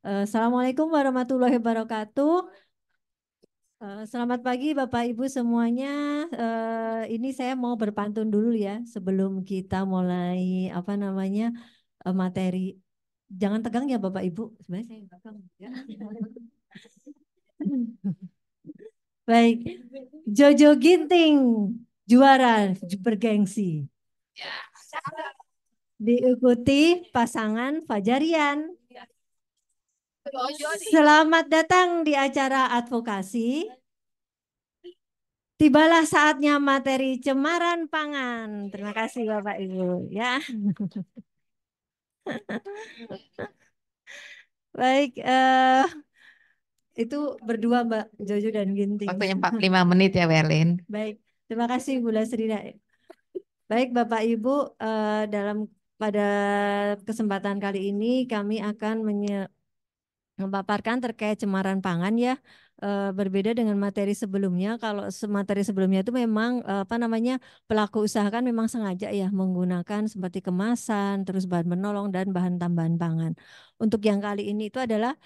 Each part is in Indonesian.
Assalamualaikum warahmatullahi wabarakatuh. Selamat pagi Bapak Ibu semuanya. Ini saya mau berpantun dulu ya sebelum kita mulai materi. Jangan tegang ya Bapak Ibu. Sebenarnya saya nggak tegang ya. Baik, Jojo Ginting juara bergengsi. Diikuti pasangan Fajarian. Selamat datang di acara advokasi. Tibalah saatnya materi cemaran pangan. Terima kasih Bapak Ibu ya. Baik, itu berdua Mbak Jojo dan Ginting. Waktunya 45 menit ya, Berlin. Baik, terima kasih Bu Lasrina. Baik Bapak Ibu, pada kesempatan kali ini kami akan memaparkan terkait cemaran pangan ya. Berbeda dengan materi sebelumnya. Kalau materi sebelumnya itu memang pelaku usaha kan memang sengaja ya menggunakan seperti kemasan, terus bahan menolong dan bahan tambahan pangan. Untuk yang kali ini itu adalah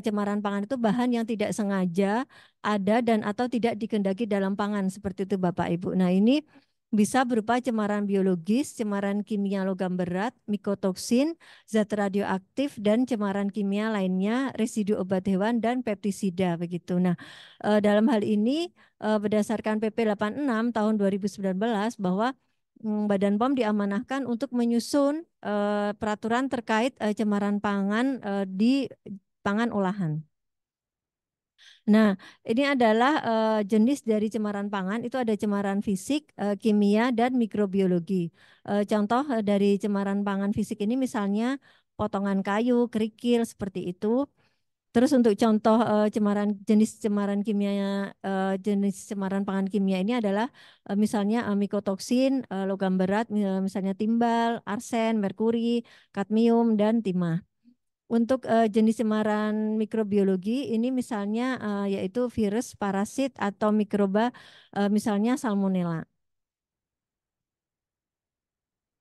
cemaran pangan itu bahan yang tidak sengaja ada dan atau tidak dikehendaki dalam pangan seperti itu Bapak Ibu. Nah ini bisa berupa cemaran biologis, cemaran kimia logam berat, mikotoksin, zat radioaktif dan cemaran kimia lainnya, residu obat hewan dan pestisida begitu. Nah, dalam hal ini berdasarkan PP 86 tahun 2019 bahwa Badan POM diamanahkan untuk menyusun peraturan terkait cemaran pangan di pangan olahan. Nah, ini adalah jenis dari cemaran pangan, itu ada cemaran fisik, kimia, dan mikrobiologi. Contoh dari cemaran pangan fisik ini misalnya potongan kayu, kerikil, seperti itu. Terus untuk contoh jenis cemaran kimia, jenis cemaran pangan kimia ini adalah misalnya mikotoksin, logam berat, misalnya timbal, arsen, merkuri, kadmium, dan timah. Untuk jenis cemaran mikrobiologi ini misalnya yaitu virus, parasit atau mikroba misalnya salmonella.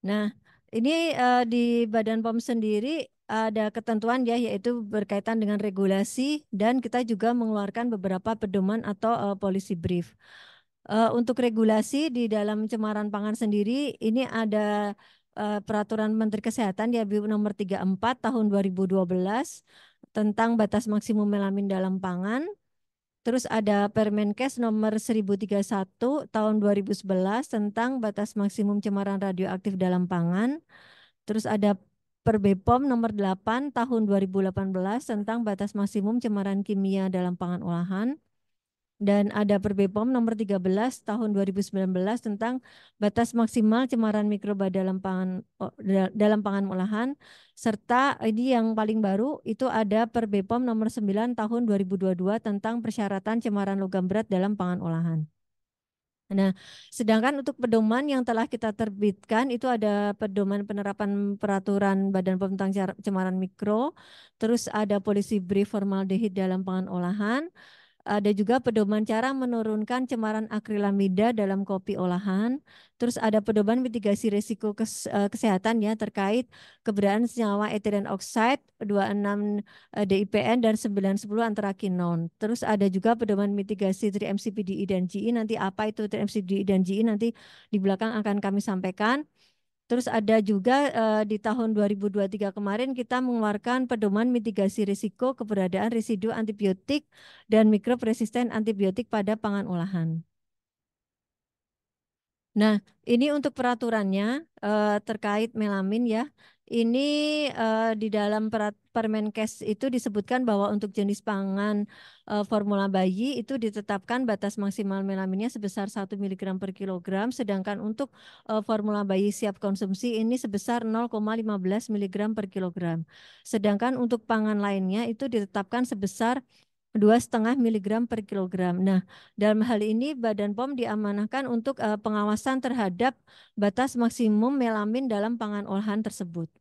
Nah, ini di Badan POM sendiri ada ketentuan ya yaitu berkaitan dengan regulasi dan kita juga mengeluarkan beberapa pedoman atau policy brief. Untuk regulasi di dalam cemaran pangan sendiri ini ada Peraturan Menteri Kesehatan ya Bu nomor 34 tahun 2012 tentang batas maksimum melamin dalam pangan. Terus ada Permenkes nomor 1031 tahun 2011 tentang batas maksimum cemaran radioaktif dalam pangan. Terus ada Perbepom nomor 8 tahun 2018 tentang batas maksimum cemaran kimia dalam pangan olahan. Dan ada Perbepom nomor 13 tahun 2019 tentang batas maksimal cemaran mikroba dalam pangan olahan, serta ini yang paling baru itu ada Perbepom nomor 9 tahun 2022 tentang persyaratan cemaran logam berat dalam pangan olahan. Nah, sedangkan untuk pedoman yang telah kita terbitkan itu ada pedoman penerapan peraturan Badan POM tentang cemaran mikro, terus ada polisi brief formaldehid dalam pangan olahan, ada juga pedoman cara menurunkan cemaran akrilamida dalam kopi olahan. Terus ada pedoman mitigasi risiko kesehatan ya terkait keberadaan senyawa etilen oksida 26 DIPN dan 910 antrakinon. Terus ada juga pedoman mitigasi 3-MCPDI dan GI. Nanti apa itu 3-MCPDI dan GI nanti di belakang akan kami sampaikan. Terus ada juga di tahun 2023 kemarin kita mengeluarkan pedoman mitigasi risiko keberadaan residu antibiotik dan mikrob resisten antibiotik pada pangan olahan. Nah, ini untuk peraturannya terkait melamin ya. Ini di dalam Permenkes itu disebutkan bahwa untuk jenis pangan formula bayi itu ditetapkan batas maksimal melaminnya sebesar 1 mg per kilogram, sedangkan untuk formula bayi siap konsumsi ini sebesar 0,15 mg per kilogram. Sedangkan untuk pangan lainnya itu ditetapkan sebesar 2,5 mg per kilogram. Nah, dalam hal ini Badan POM diamanahkan untuk pengawasan terhadap batas maksimum melamin dalam pangan olahan tersebut.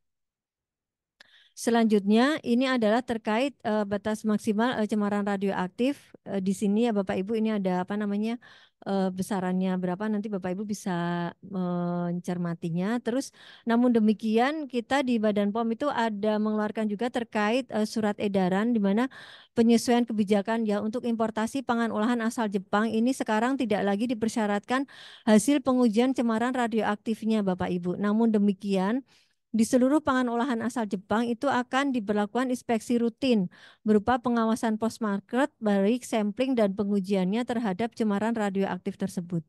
Selanjutnya ini adalah terkait batas maksimal cemaran radioaktif. Di sini ya Bapak Ibu ini ada apa namanya besarannya berapa nanti Bapak Ibu bisa mencermatinya. Terus namun demikian kita di Badan POM itu ada mengeluarkan juga terkait surat edaran di mana penyesuaian kebijakan ya untuk importasi pangan olahan asal Jepang ini sekarang tidak lagi dipersyaratkan hasil pengujian cemaran radioaktifnya Bapak Ibu. Namun demikian di seluruh pangan olahan asal Jepang itu akan diberlakukan inspeksi rutin berupa pengawasan post-market, baik sampling dan pengujiannya terhadap cemaran radioaktif tersebut.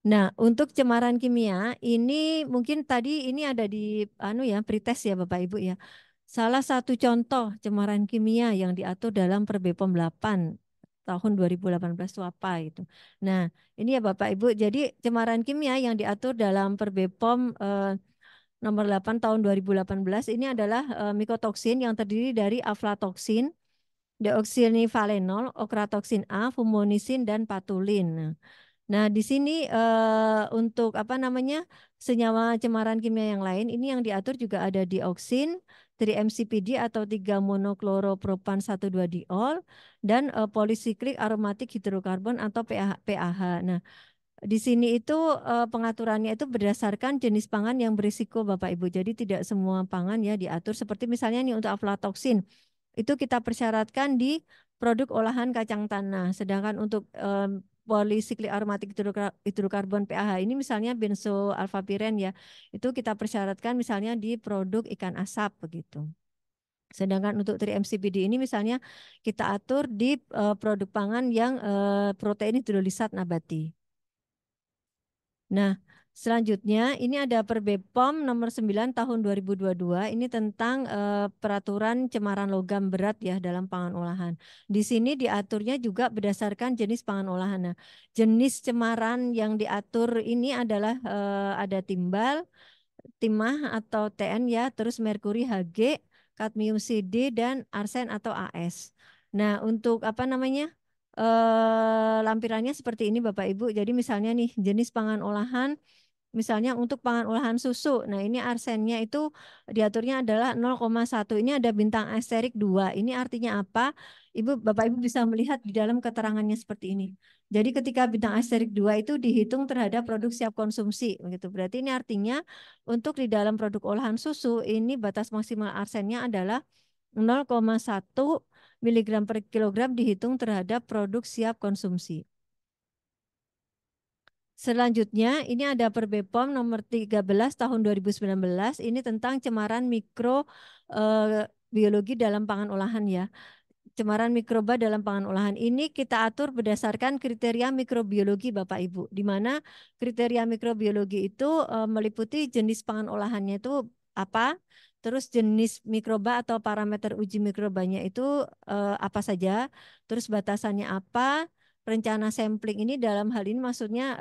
Nah, untuk cemaran kimia ini mungkin tadi ini ada di anu ya pretest ya Bapak Ibu ya. Salah satu contoh cemaran kimia yang diatur dalam Perbepom 8 tahun 2018 itu apa itu. Nah, ini ya Bapak Ibu, jadi cemaran kimia yang diatur dalam Perbepom nomor 8 tahun 2018 ini adalah mikotoksin yang terdiri dari aflatoksin, deoksinivalenol, okratoksin A, fumonisin dan patulin. Nah, di sini untuk apa namanya senyawa cemaran kimia yang lain ini yang diatur juga ada dioksin, 3-MCPD atau 3-monokloropropan 1,2-diol dan polisiklik aromatik hidrokarbon atau PAH. Nah, di sini itu pengaturannya itu berdasarkan jenis pangan yang berisiko Bapak Ibu. Jadi tidak semua pangan ya diatur seperti misalnya nih untuk aflatoksin itu kita persyaratkan di produk olahan kacang tanah. Sedangkan untuk polisiklik aromatik hidrokarbon PAH ini misalnya benzoalfapiren ya, itu kita persyaratkan misalnya di produk ikan asap begitu. Sedangkan untuk 3-MCPD ini misalnya kita atur di produk pangan yang protein hidrolisat nabati. Nah, selanjutnya ini ada Perbepom nomor 9 tahun 2022 ini tentang peraturan cemaran logam berat ya dalam pangan olahan. Di sini diaturnya juga berdasarkan jenis pangan olahan. Nah, jenis cemaran yang diatur ini adalah ada timbal, timah atau TN ya, terus merkuri Hg, kadmium CD dan arsen atau AS. Nah, untuk apa namanya? Lampirannya seperti ini Bapak Ibu. Jadi misalnya nih jenis pangan olahan misalnya untuk pangan olahan susu. Nah, ini arsennya itu diaturnya adalah 0,1. Ini ada bintang asterik 2. Ini artinya apa? Bapak Ibu bisa melihat di dalam keterangannya seperti ini. Jadi ketika bintang asterik 2 itu dihitung terhadap produk siap konsumsi begitu. Berarti ini artinya untuk di dalam produk olahan susu ini batas maksimal arsennya adalah 0,1 miligram per kilogram dihitung terhadap produk siap konsumsi. Selanjutnya, ini ada Perbepom nomor 13 tahun 2019, ini tentang cemaran biologi dalam pangan olahan ya. Cemaran mikroba dalam pangan olahan ini kita atur berdasarkan kriteria mikrobiologi Bapak Ibu, di mana kriteria mikrobiologi itu meliputi jenis pangan olahannya itu apa, terus jenis mikroba atau parameter uji mikrobanya itu apa saja, terus batasannya apa, rencana sampling ini dalam hal ini maksudnya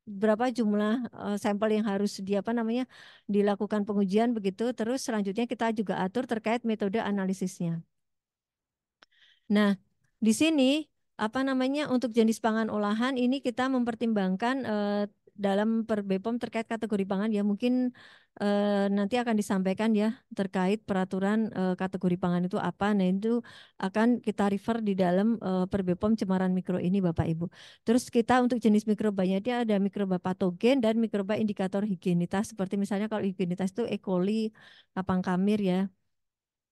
berapa jumlah sampel yang harus apa namanya dilakukan pengujian begitu, terus selanjutnya kita juga atur terkait metode analisisnya. Nah, di sini apa namanya untuk jenis pangan olahan ini kita mempertimbangkan dalam Perbepom terkait kategori pangan ya mungkin nanti akan disampaikan ya terkait peraturan kategori pangan itu apa. Nah, itu akan kita refer di dalam Perbepom cemaran mikro ini Bapak Ibu. Terus kita untuk jenis mikrobanya dia ada mikroba patogen dan mikroba indikator higienitas seperti misalnya kalau higienitas itu E. coli, kapang kamir ya.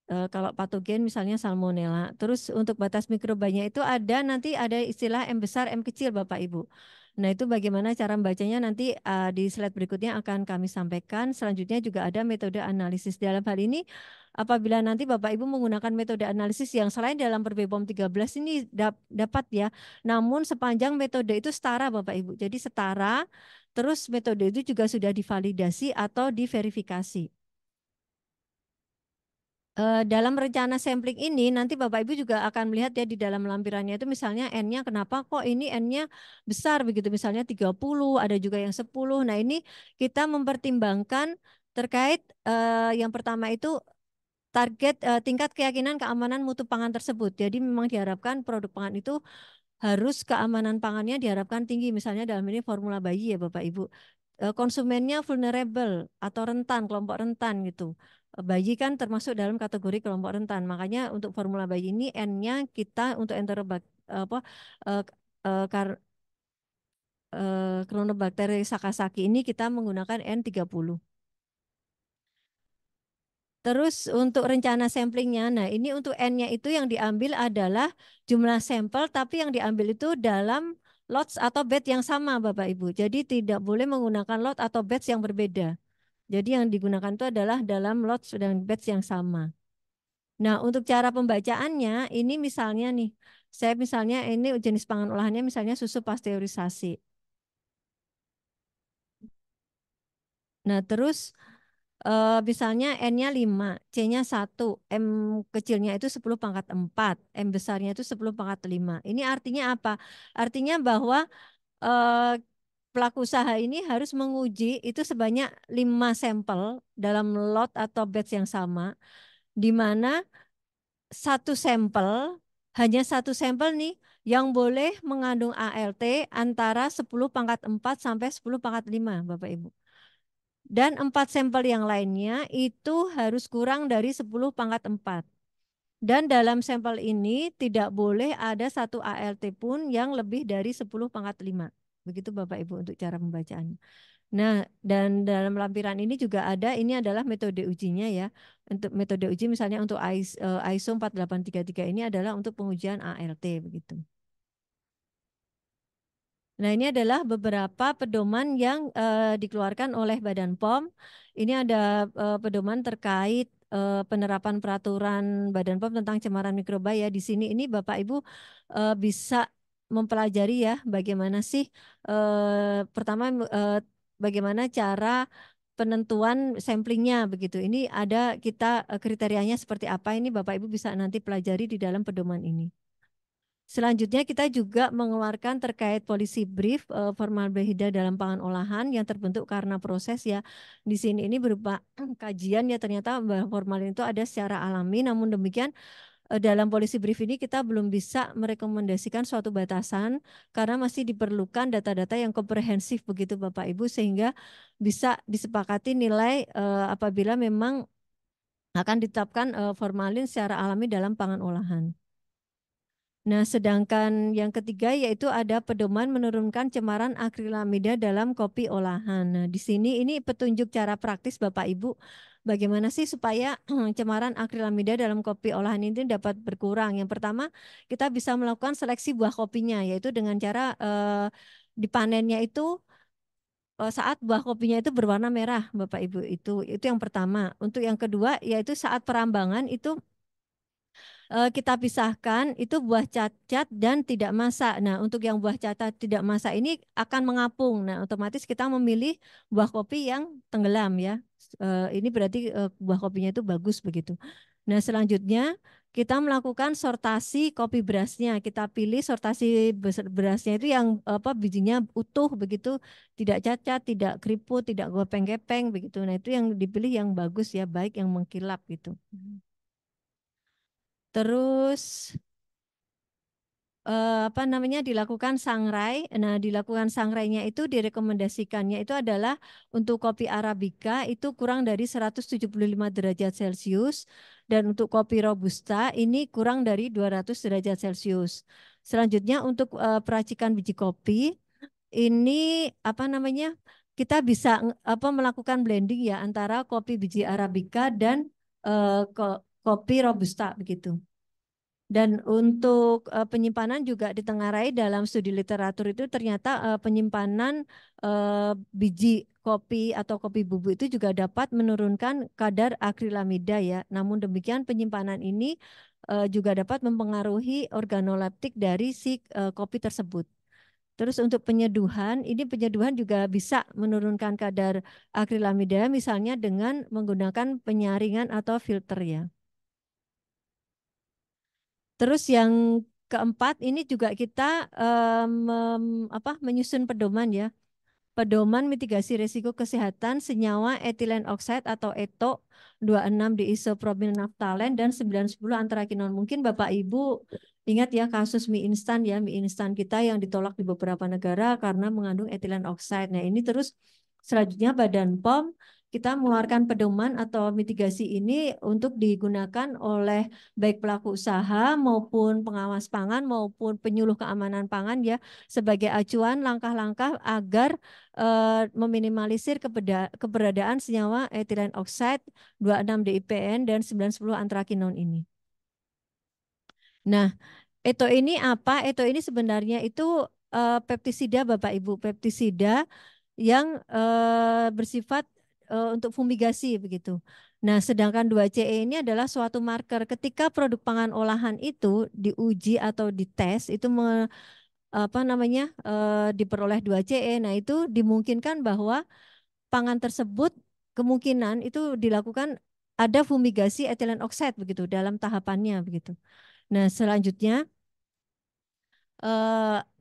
Kalau patogen misalnya salmonella. Terus untuk batas mikrobanya itu ada nanti ada istilah M besar, M kecil Bapak Ibu. Nah, itu bagaimana cara membacanya nanti di slide berikutnya akan kami sampaikan. Selanjutnya juga ada metode analisis. Dalam hal ini apabila nanti Bapak Ibu menggunakan metode analisis yang selain dalam Perbepom 13 ini dapat ya. Namun sepanjang metode itu setara Bapak Ibu. Jadi setara terus metode itu juga sudah divalidasi atau diverifikasi. Dalam rencana sampling ini nanti Bapak Ibu juga akan melihat ya di dalam lampirannya itu misalnya N-nya kenapa kok ini N-nya besar begitu misalnya 30 ada juga yang 10. Nah, ini kita mempertimbangkan terkait yang pertama itu target tingkat keyakinan keamanan mutu pangan tersebut. Jadi memang diharapkan produk pangan itu harus keamanan pangannya diharapkan tinggi misalnya dalam ini formula bayi ya Bapak Ibu. konsumennya vulnerable atau rentan, kelompok rentan gitu. Bayi kan termasuk dalam kategori kelompok rentan. Makanya untuk formula bayi ini N-nya kita untuk apa eh, eh, kar- Chronobacter sakasaki ini kita menggunakan N30. Terus untuk rencana samplingnya, nah ini untuk N-nya itu yang diambil adalah jumlah sampel, tapi yang diambil itu dalam lots atau batch yang sama, Bapak Ibu. Jadi tidak boleh menggunakan lot atau batch yang berbeda. Jadi yang digunakan itu adalah dalam lots dan batch yang sama. Nah untuk cara pembacaannya, ini misalnya nih, saya misalnya ini jenis pangan olahannya misalnya susu pasteurisasi. Nah terus misalnya N-nya 5, C-nya 1, M kecilnya itu 10 pangkat 4, M besarnya itu 10 pangkat 5. Ini artinya apa? Artinya bahwa eh, pelaku usaha ini harus menguji itu sebanyak 5 sampel dalam lot atau batch yang sama, di mana satu sampel, hanya satu sampel nih, yang boleh mengandung ALT antara 10 pangkat 4 sampai 10 pangkat 5, Bapak Ibu. Dan 4 sampel yang lainnya itu harus kurang dari 10 pangkat 4. Dan dalam sampel ini tidak boleh ada satu ALT pun yang lebih dari 10 pangkat 5. Begitu Bapak Ibu untuk cara pembacaannya. Nah, dan dalam lampiran ini juga ada, ini adalah metode ujinya ya. Untuk metode uji misalnya untuk ISO 4833 ini adalah untuk pengujian ALT begitu. Nah, ini adalah beberapa pedoman yang dikeluarkan oleh Badan POM. Ini ada pedoman terkait penerapan peraturan Badan POM tentang cemaran mikroba ya. Di sini ini Bapak Ibu bisa mempelajari ya bagaimana sih pertama bagaimana cara penentuan samplingnya begitu. Ini ada kita kriterianya seperti apa ini Bapak Ibu bisa nanti pelajari di dalam pedoman ini. Selanjutnya kita juga mengeluarkan terkait polisi brief formaldehida dalam pangan olahan yang terbentuk karena proses ya. Di sini ini berupa kajian ya ternyata bahwa formalin itu ada secara alami, namun demikian dalam polisi brief ini kita belum bisa merekomendasikan suatu batasan karena masih diperlukan data-data yang komprehensif begitu Bapak Ibu sehingga bisa disepakati nilai apabila memang akan ditetapkan formalin secara alami dalam pangan olahan. Nah, sedangkan yang ketiga yaitu ada pedoman menurunkan cemaran akrilamida dalam kopi olahan. Nah, di sini ini petunjuk cara praktis Bapak Ibu, bagaimana sih supaya cemaran akrilamida dalam kopi olahan ini dapat berkurang. Yang pertama, kita bisa melakukan seleksi buah kopinya, yaitu dengan cara dipanennya itu saat buah kopinya itu berwarna merah, Bapak Ibu. Itu yang pertama. Untuk yang kedua, yaitu saat perambangan itu kita pisahkan itu buah cacat dan tidak masak. Nah, untuk yang buah cacat tidak masak ini akan mengapung. Nah, otomatis kita memilih buah kopi yang tenggelam ya. Ini berarti buah kopinya itu bagus begitu. Nah, selanjutnya kita melakukan sortasi kopi berasnya. Kita pilih sortasi berasnya itu yang apa bijinya utuh begitu, tidak cacat, tidak keriput, tidak gepeng-gepeng begitu. Nah, itu yang dipilih yang bagus ya, baik yang mengkilap gitu. Terus apa namanya dilakukan sangrai. Nah, dilakukan sangrainya itu direkomendasikannya itu adalah untuk kopi Arabica itu kurang dari 175 derajat Celcius dan untuk kopi Robusta ini kurang dari 200 derajat Celcius. Selanjutnya untuk peracikan biji kopi ini apa namanya? Kita bisa apa melakukan blending ya antara kopi biji Arabica dan kopi Robusta begitu. Dan untuk penyimpanan juga ditengarai dalam studi literatur itu ternyata penyimpanan biji kopi atau kopi bubuk itu juga dapat menurunkan kadar akrilamida ya. Namun demikian penyimpanan ini juga dapat mempengaruhi organoleptik dari si kopi tersebut. Terus untuk penyeduhan, ini penyeduhan juga bisa menurunkan kadar akrilamida misalnya dengan menggunakan penyaringan atau filter ya. Terus yang keempat ini juga kita menyusun pedoman ya. Pedoman mitigasi risiko kesehatan senyawa etilen oxide atau ETO 26 di isopropyl naftalen dan 910 antrakinol. Mungkin Bapak Ibu ingat ya kasus mie instan ya, mie instan kita yang ditolak di beberapa negara karena mengandung etilen oxide. Nah, ini terus Selanjutnya Badan POM kita mengeluarkan pedoman atau mitigasi ini untuk digunakan oleh baik pelaku usaha maupun pengawas pangan maupun penyuluh keamanan pangan ya sebagai acuan langkah-langkah agar meminimalisir keberadaan senyawa ethylene oxide 26-DIPN dan 910 antrakinon ini. Nah, ETO ini apa? ETO ini sebenarnya itu peptisida Bapak Ibu, peptisida yang bersifat untuk fumigasi begitu. Nah, sedangkan 2CE ini adalah suatu marker ketika produk pangan olahan itu diuji atau dites itu apa namanya diperoleh 2CE. Nah, itu dimungkinkan bahwa pangan tersebut kemungkinan itu dilakukan ada fumigasi ethylene oxide begitu dalam tahapannya begitu. Nah, selanjutnya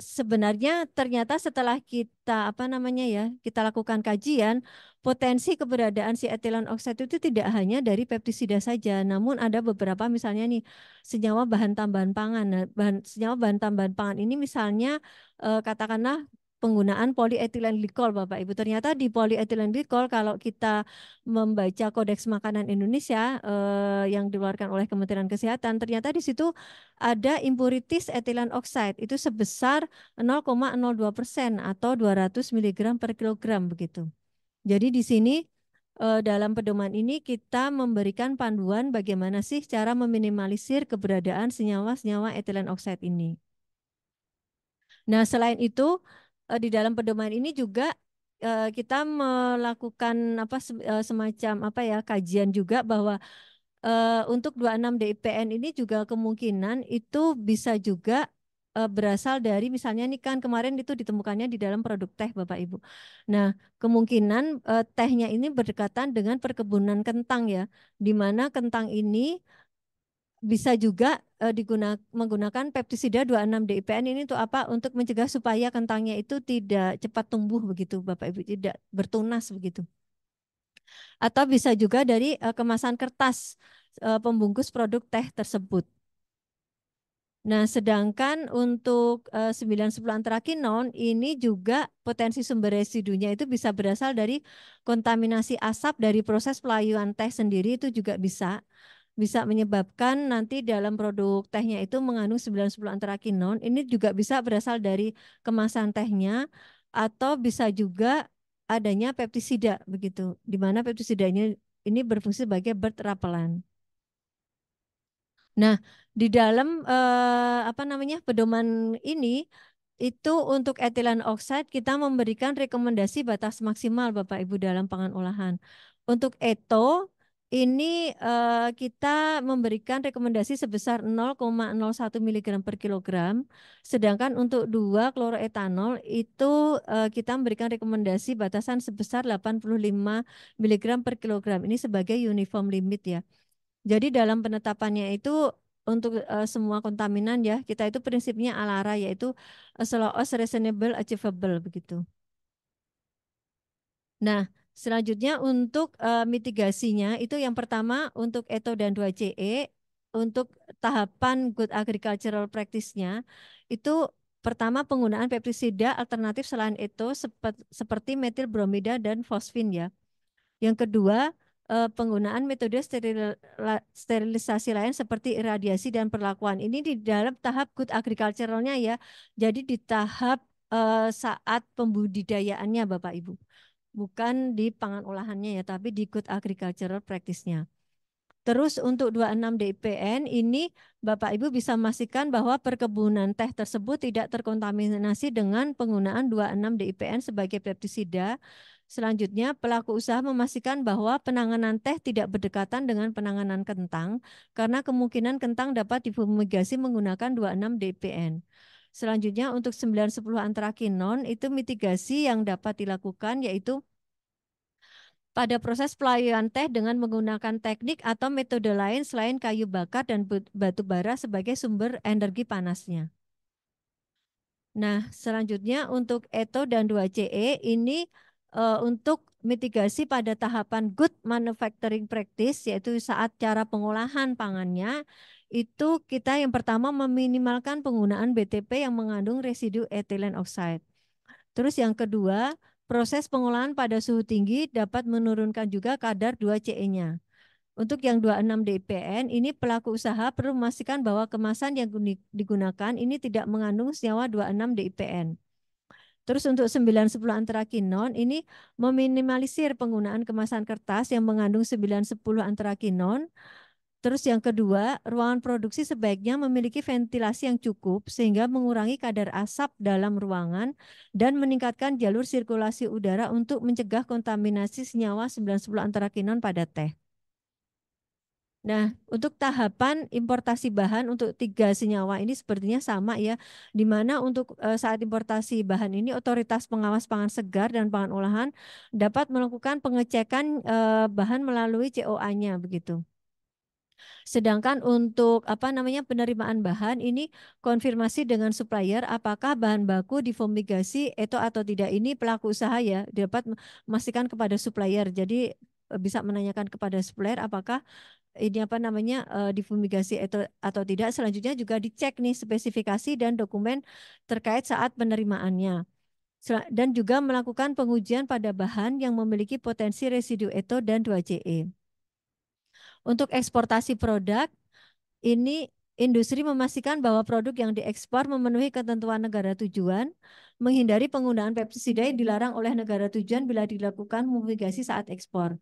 sebenarnya ternyata setelah kita apa namanya ya kita lakukan kajian potensi keberadaan si ethylene oxide itu tidak hanya dari peptisida saja namun ada beberapa misalnya nih senyawa bahan tambahan pangan. Nah, senyawa bahan tambahan pangan ini misalnya katakanlah penggunaan polyethylene glycol Bapak Ibu. Ternyata di polyethylene glycol kalau kita membaca Kodeks Makanan Indonesia yang dikeluarkan oleh Kementerian Kesehatan ternyata di situ ada impurities ethylene oxide itu sebesar 0,02% atau 200 mg per kilogram begitu. Jadi di sini dalam pedoman ini kita memberikan panduan bagaimana sih cara meminimalisir keberadaan senyawa-senyawa ethylene oxide ini. Nah, selain itu di dalam pedoman ini juga kita melakukan apa semacam apa ya kajian juga bahwa untuk 26-DIPN ini juga kemungkinan itu bisa juga berasal dari misalnya nih kan kemarin itu ditemukannya di dalam produk teh Bapak Ibu. Nah, kemungkinan tehnya ini berdekatan dengan perkebunan kentang ya, di mana kentang ini bisa juga menggunakan pestisida 26-DIPN ini untuk apa? Untuk mencegah supaya kentangnya itu tidak cepat tumbuh begitu Bapak Ibu, tidak bertunas begitu. Atau bisa juga dari kemasan kertas pembungkus produk teh tersebut. Nah, sedangkan untuk 910 antrakinon ini juga potensi sumber residunya itu bisa berasal dari kontaminasi asap dari proses pelayuan teh sendiri itu juga bisa menyebabkan nanti dalam produk tehnya itu mengandung 910 antrakinon. Ini juga bisa berasal dari kemasan tehnya atau bisa juga adanya pestisida begitu, di mana pestisidanya ini berfungsi sebagai bird repellent. Nah, di dalam apa namanya pedoman ini itu untuk ethylene oxide kita memberikan rekomendasi batas maksimal Bapak Ibu dalam pangan olahan. Untuk ETO ini kita memberikan rekomendasi sebesar 0,01 mg per kilogram, sedangkan untuk 2 kloroetanol itu kita memberikan rekomendasi batasan sebesar 85 mg per kilogram. Ini sebagai uniform limit ya. Jadi dalam penetapannya itu untuk semua kontaminan ya, kita itu prinsipnya ALARA yaitu as low as reasonable achievable begitu. Nah, selanjutnya untuk mitigasinya itu yang pertama untuk ETO dan 2CE untuk tahapan good agricultural practice-nya itu pertama penggunaan pestisida alternatif selain ETO seperti metil bromida dan fosfin ya. Yang kedua, penggunaan metode sterilisasi lain seperti iradiasi dan perlakuan. Ini di dalam tahap good agricultural-nya ya. Jadi di tahap saat pembudidayaannya Bapak Ibu. Bukan di pangan olahannya ya, tapi di good agricultural practice-nya. Terus untuk 26-DIPN ini Bapak Ibu bisa memastikan bahwa perkebunan teh tersebut tidak terkontaminasi dengan penggunaan 26-DIPN sebagai pestisida. Selanjutnya, pelaku usaha memastikan bahwa penanganan teh tidak berdekatan dengan penanganan kentang karena kemungkinan kentang dapat difumigasi menggunakan 26-DIPN. Selanjutnya, untuk 910 antrakinon itu mitigasi yang dapat dilakukan yaitu pada proses pelayuan teh dengan menggunakan teknik atau metode lain selain kayu bakar dan batu bara sebagai sumber energi panasnya. Nah, selanjutnya untuk ETO dan 2CE ini untuk mitigasi pada tahapan good manufacturing practice yaitu saat cara pengolahan pangannya itu kita yang pertama meminimalkan penggunaan BTP yang mengandung residu ethylene oxide. Terus yang kedua, proses pengolahan pada suhu tinggi dapat menurunkan juga kadar 2CE-nya. Untuk yang 26 DPN, ini pelaku usaha perlu memastikan bahwa kemasan yang digunakan ini tidak mengandung senyawa 26 DPN. Terus untuk 910 antrakinon ini meminimalisir penggunaan kemasan kertas yang mengandung 910 antrakinon. Terus yang kedua, ruangan produksi sebaiknya memiliki ventilasi yang cukup sehingga mengurangi kadar asap dalam ruangan dan meningkatkan jalur sirkulasi udara untuk mencegah kontaminasi senyawa 910 antrakinon pada teh. Nah, untuk tahapan importasi bahan untuk 3 senyawa ini sepertinya sama ya, di mana untuk saat importasi bahan ini otoritas pengawas pangan segar dan pangan olahan dapat melakukan pengecekan bahan melalui COA-nya begitu. Sedangkan untuk penerimaan bahan ini konfirmasi dengan supplier apakah bahan baku difumigasi atau tidak, ini pelaku usaha ya dapat memastikan kepada supplier. Jadi bisa menanyakan kepada supplier apakah ini difumigasi atau tidak. Selanjutnya juga dicek nih spesifikasi dan dokumen terkait saat penerimaannya. Dan juga melakukan pengujian pada bahan yang memiliki potensi residu eto dan 2CE. Untuk eksportasi produk, ini industri memastikan bahwa produk yang diekspor memenuhi ketentuan negara tujuan, menghindari penggunaan pestisida yang dilarang oleh negara tujuan bila dilakukan fumigasi saat ekspor.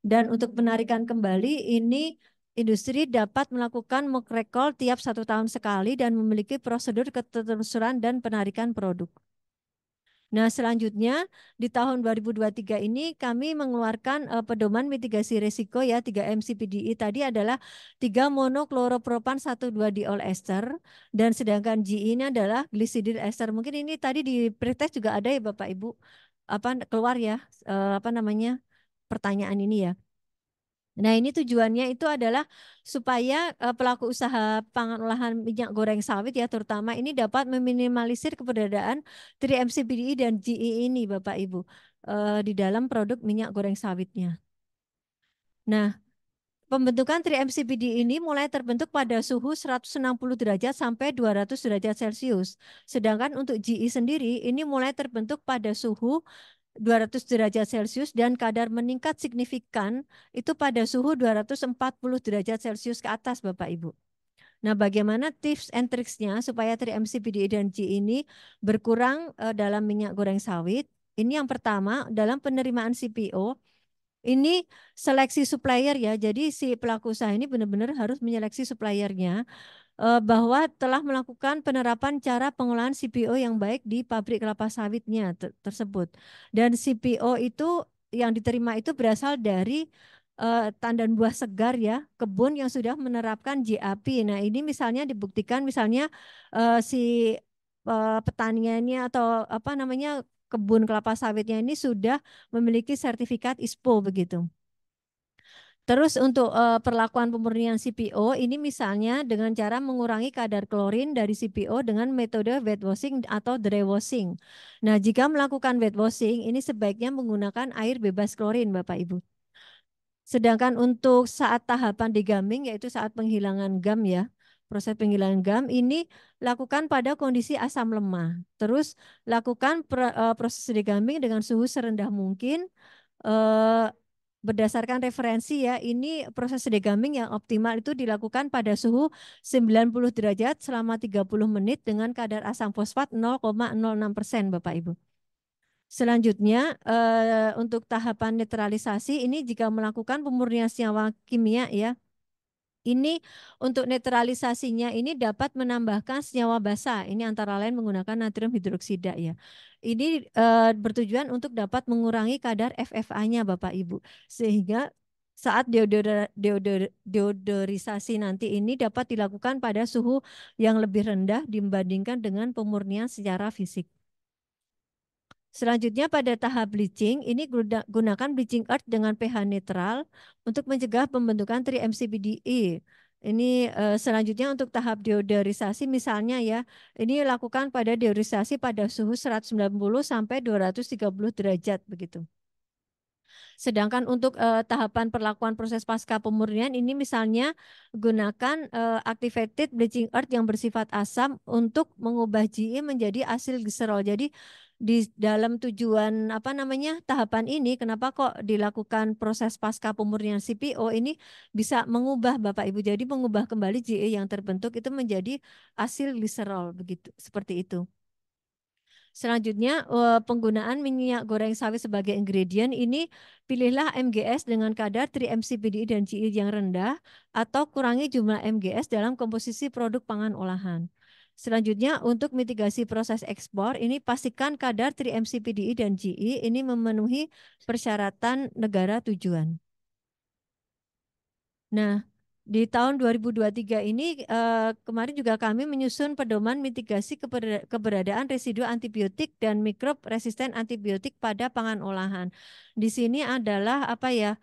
Dan untuk penarikan kembali, ini industri dapat melakukan mock recall tiap 1 tahun sekali dan memiliki prosedur ketelusuran dan penarikan produk. Nah, selanjutnya di tahun 2023 ini kami mengeluarkan pedoman mitigasi risiko ya 3-MCPDI tadi adalah 3-monokloropropan 1,2-diol ester dan sedangkan GI ini adalah glisidil ester. Mungkin ini tadi di pretest juga ada ya Bapak Ibu keluar ya pertanyaan ini ya. Nah, ini tujuannya itu adalah supaya pelaku usaha pangan olahan minyak goreng sawit ya terutama ini dapat meminimalisir keberadaan 3-MCPDI dan GE ini Bapak Ibu di dalam produk minyak goreng sawitnya. Nah, pembentukan 3-MCPDI ini mulai terbentuk pada suhu 160 derajat sampai 200 derajat Celcius. Sedangkan untuk GE sendiri ini mulai terbentuk pada suhu 200 derajat Celcius dan kadar meningkat signifikan itu pada suhu 240 derajat Celcius ke atas Bapak Ibu. Nah, bagaimana tips and tricksnya supaya 3-MCPDI dan G ini berkurang dalam minyak goreng sawit? Ini yang pertama, dalam penerimaan CPO, ini seleksi supplier ya. Jadi si pelaku usaha ini benar-benar harus menyeleksi suppliernya bahwa telah melakukan penerapan cara pengolahan CPO yang baik di pabrik kelapa sawitnya tersebut. Dan CPO itu yang diterima itu berasal dari tandan buah segar ya, kebun yang sudah menerapkan GAP. Nah, ini misalnya dibuktikan misalnya si petaniannya atau kebun kelapa sawitnya ini sudah memiliki sertifikat ISPO begitu. Terus untuk perlakuan pemurnian CPO ini misalnya dengan cara mengurangi kadar klorin dari CPO dengan metode wet washing atau dry washing. Nah, jika melakukan wet washing ini sebaiknya menggunakan air bebas klorin Bapak Ibu. Sedangkan untuk saat tahapan degumming yaitu saat penghilangan gam ya, proses penghilangan gam ini lakukan pada kondisi asam lemah. Terus lakukan proses degumming dengan suhu serendah mungkin. Berdasarkan referensi ya, ini proses degumming yang optimal itu dilakukan pada suhu 90 derajat selama 30 menit dengan kadar asam fosfat 0,06% Bapak Ibu. Selanjutnya untuk tahapan netralisasi ini jika melakukan pemurnian senyawa kimia ya, ini untuk netralisasinya ini dapat menambahkan senyawa basah. Ini antara lain menggunakan natrium hidroksida ya. Ini bertujuan untuk dapat mengurangi kadar FFA-nya Bapak Ibu. Sehingga saat deodorisasi nanti ini dapat dilakukan pada suhu yang lebih rendah dibandingkan dengan pemurnian secara fisik. Selanjutnya pada tahap bleaching, ini gunakan bleaching earth dengan pH netral untuk mencegah pembentukan 3-MCPDE. Ini selanjutnya untuk tahap deodorisasi misalnya ya, ini lakukan pada deodorisasi pada suhu 190 sampai 230 derajat begitu. Sedangkan untuk tahapan perlakuan proses pasca pemurnian ini misalnya gunakan activated bleaching earth yang bersifat asam untuk mengubah GE menjadi asil gliserol. Jadi di dalam tujuan apa namanya tahapan ini kenapa kok dilakukan proses pasca pemurnian CPO ini bisa mengubah Bapak Ibu. Jadi mengubah kembali GE yang terbentuk itu menjadi asil gliserol begitu seperti itu. Selanjutnya, penggunaan minyak goreng sawit sebagai ingredient ini pilihlah MGS dengan kadar 3-MCPDI dan GI yang rendah atau kurangi jumlah MGS dalam komposisi produk pangan olahan. Selanjutnya, untuk mitigasi proses ekspor, ini pastikan kadar 3-MCPDI dan GI ini memenuhi persyaratan negara tujuan. Nah, di tahun 2023 ini kemarin juga kami menyusun pedoman mitigasi keberadaan residu antibiotik dan mikrob resisten antibiotik pada pangan olahan. Di sini adalah apa ya?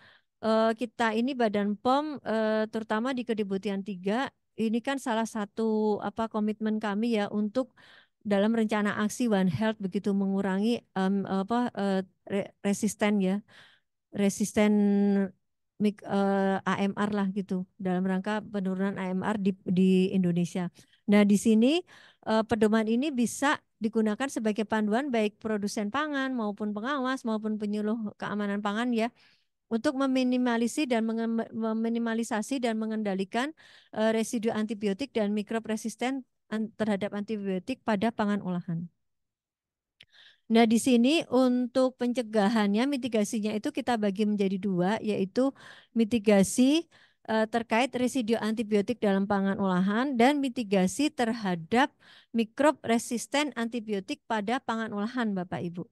Kita ini Badan POM terutama di Kedeputian 3 ini kan salah satu apa komitmen kami ya untuk dalam rencana aksi One Health begitu mengurangi resisten ya resisten AMR lah gitu dalam rangka penurunan AMR di Indonesia. Nah, di sini pedoman ini bisa digunakan sebagai panduan baik produsen pangan maupun pengawas maupun penyuluh keamanan pangan ya untuk meminimalisasi dan mengendalikan residu antibiotik dan mikrob resisten terhadap antibiotik pada pangan olahan. Nah, di sini untuk pencegahannya, mitigasinya itu kita bagi menjadi dua, yaitu mitigasi terkait residu antibiotik dalam pangan olahan dan mitigasi terhadap mikrob resisten antibiotik pada pangan olahan, Bapak Ibu.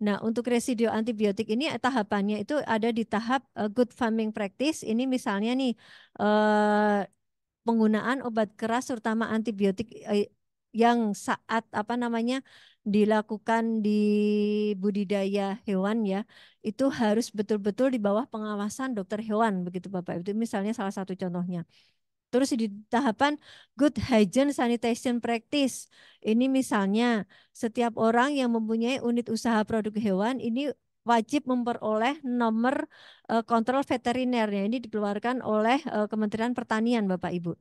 Nah, untuk residu antibiotik ini tahapannya itu ada di tahap good farming practice. Ini misalnya nih penggunaan obat keras terutama antibiotik yang saat apa namanya dilakukan di budidaya hewan ya itu harus betul-betul di bawah pengawasan dokter hewan begitu Bapak. Itu misalnya salah satu contohnya. Terus di tahapan good hygiene sanitation practice. Ini misalnya setiap orang yang mempunyai unit usaha produk hewan ini wajib memperoleh nomor kontrol veterinерnya. Ini dikeluarkan oleh Kementerian Pertanian Bapak Ibu.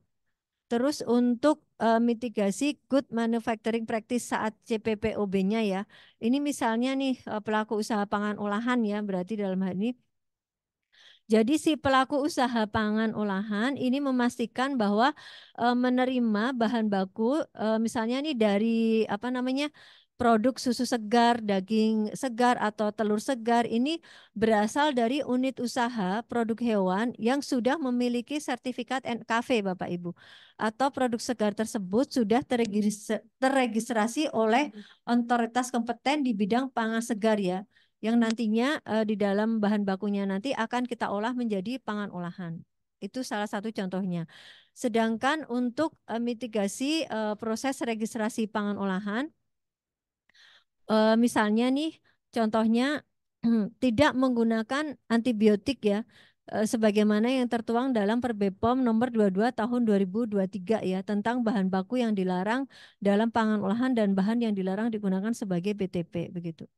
Terus untuk mitigasi good manufacturing practice saat CPPOB-nya ya. Ini misalnya nih pelaku usaha pangan olahan ya, berarti dalam hal ini jadi si pelaku usaha pangan olahan ini memastikan bahwa menerima bahan baku misalnya nih dari apa namanya produk susu segar, daging segar atau telur segar ini berasal dari unit usaha produk hewan yang sudah memiliki sertifikat NKV Bapak Ibu. Atau produk segar tersebut sudah terregistrasi oleh otoritas kompeten di bidang pangan segar ya yang nantinya di dalam bahan bakunya nanti akan kita olah menjadi pangan olahan. Itu salah satu contohnya. Sedangkan untuk mitigasi proses registrasi pangan olahan, misalnya nih contohnya tidak menggunakan antibiotik ya, sebagaimana yang tertuang dalam Perbepom nomor 22 tahun 2023 ya tentang bahan baku yang dilarang dalam pangan olahan dan bahan yang dilarang digunakan sebagai BTP begitu.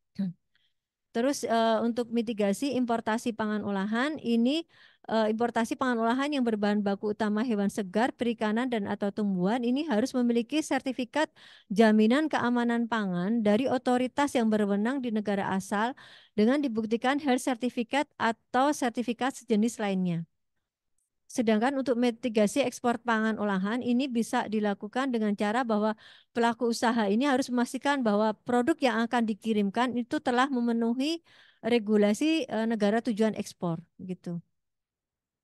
Terus untuk mitigasi importasi pangan olahan ini importasi pangan olahan yang berbahan baku utama hewan segar, perikanan dan atau tumbuhan ini harus memiliki sertifikat jaminan keamanan pangan dari otoritas yang berwenang di negara asal dengan dibuktikan health certificate atau sertifikat sejenis lainnya. Sedangkan untuk mitigasi ekspor pangan olahan ini bisa dilakukan dengan cara bahwa pelaku usaha ini harus memastikan bahwa produk yang akan dikirimkan itu telah memenuhi regulasi negara tujuan ekspor gitu.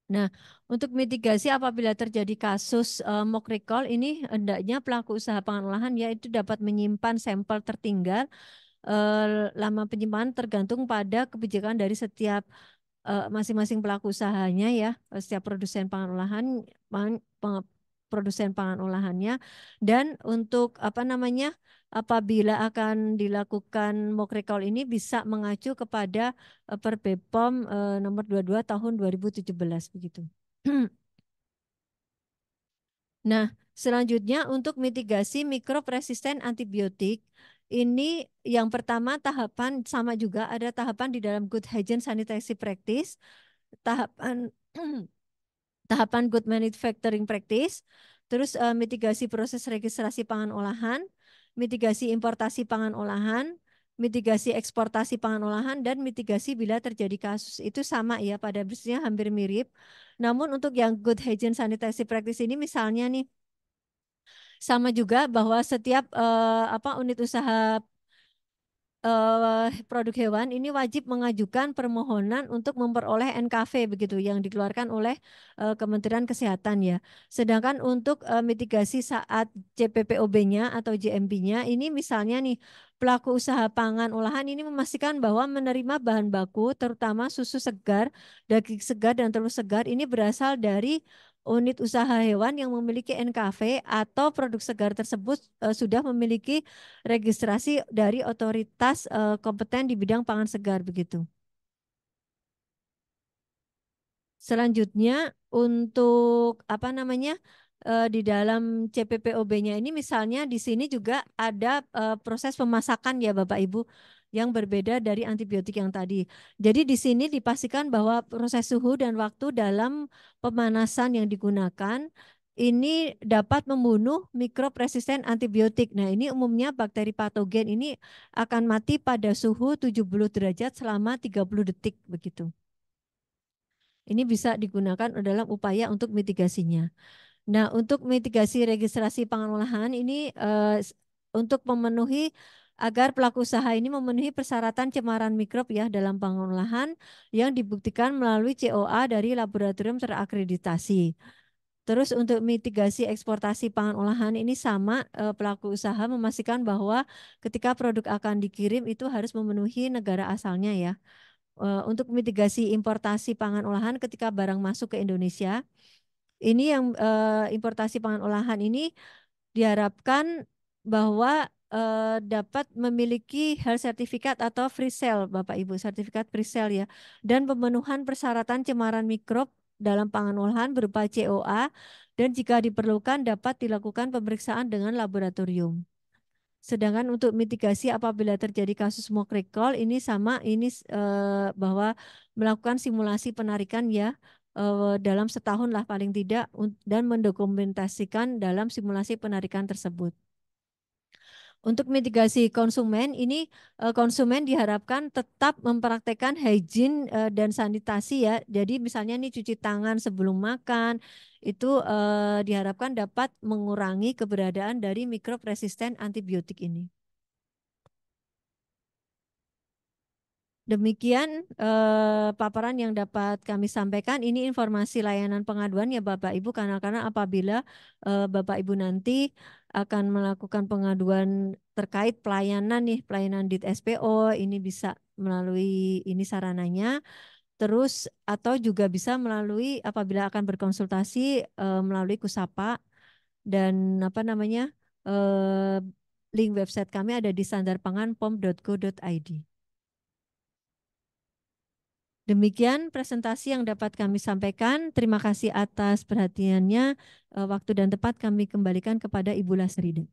Nah, untuk mitigasi apabila terjadi kasus mock recall ini hendaknya pelaku usaha pangan olahan yaitu dapat menyimpan sampel tertinggal lama penyimpanan tergantung pada kebijakan dari setiap masing-masing pelaku usahanya ya, setiap produsen pangan olahan, produsen pangan olahannya, dan untuk apa namanya, apabila akan dilakukan mock recall ini bisa mengacu kepada Perbepom nomor 22 tahun 2017 begitu. Nah, selanjutnya untuk mitigasi mikrob resisten antibiotik, ini yang pertama tahapan sama juga ada tahapan di dalam Good Hygiene Sanitary Practice, tahapan tahapan Good Manufacturing Practice, terus mitigasi proses registrasi pangan olahan, mitigasi importasi pangan olahan, mitigasi eksportasi pangan olahan, dan mitigasi bila terjadi kasus. Itu sama ya, pada prinsipnya hampir mirip. Namun untuk yang Good Hygiene Sanitary Practice ini misalnya nih, sama juga bahwa setiap unit usaha produk hewan ini wajib mengajukan permohonan untuk memperoleh NKV begitu yang dikeluarkan oleh Kementerian Kesehatan ya. Sedangkan untuk mitigasi saat CPPOB-nya atau JMP-nya ini misalnya nih pelaku usaha pangan olahan ini memastikan bahwa menerima bahan baku terutama susu segar, daging segar dan telur segar ini berasal dari unit usaha hewan yang memiliki NKV atau produk segar tersebut sudah memiliki registrasi dari otoritas kompeten di bidang pangan segar begitu. Selanjutnya untuk apa namanya di dalam CPPOB-nya ini misalnya di sini juga ada proses pemasakan ya Bapak Ibu yang berbeda dari antibiotik yang tadi. Jadi di sini dipastikan bahwa proses suhu dan waktu dalam pemanasan yang digunakan ini dapat membunuh mikrob resisten antibiotik. Nah, ini umumnya bakteri patogen ini akan mati pada suhu 70 derajat selama 30 detik begitu. Ini bisa digunakan dalam upaya untuk mitigasinya. Nah, untuk mitigasi registrasi pangan olahan ini untuk memenuhi agar pelaku usaha ini memenuhi persyaratan cemaran mikrob ya dalam pangan olahan yang dibuktikan melalui COA dari laboratorium terakreditasi. Terus untuk mitigasi eksportasi pangan olahan ini sama pelaku usaha memastikan bahwa ketika produk akan dikirim itu harus memenuhi negara asalnya ya. Untuk mitigasi importasi pangan olahan ketika barang masuk ke Indonesia, ini yang importasi pangan olahan ini diharapkan bahwa dapat memiliki health certificate atau free sale, Bapak Ibu, sertifikat free sale ya, dan pemenuhan persyaratan cemaran mikrob dalam pangan olahan berupa COA dan jika diperlukan dapat dilakukan pemeriksaan dengan laboratorium. Sedangkan untuk mitigasi apabila terjadi kasus smoke recall ini sama ini bahwa melakukan simulasi penarikan ya dalam setahun lah paling tidak dan mendokumentasikan dalam simulasi penarikan tersebut. Untuk mitigasi konsumen ini konsumen diharapkan tetap mempraktekkan hygiene dan sanitasi ya. Jadi misalnya nih cuci tangan sebelum makan itu diharapkan dapat mengurangi keberadaan dari mikrob resisten antibiotik ini. Demikian paparan yang dapat kami sampaikan. Ini informasi layanan pengaduan ya Bapak Ibu, karena apabila Bapak Ibu nanti akan melakukan pengaduan terkait pelayanan nih, pelayanan di SPO, ini bisa melalui ini sarananya. Terus atau juga bisa melalui apabila akan berkonsultasi melalui Kusapa dan apa namanya link website kami ada di standarpangan.pom.go.id. Demikian presentasi yang dapat kami sampaikan. Terima kasih atas perhatiannya. Waktu dan tempat kami kembalikan kepada Ibu Lasrida.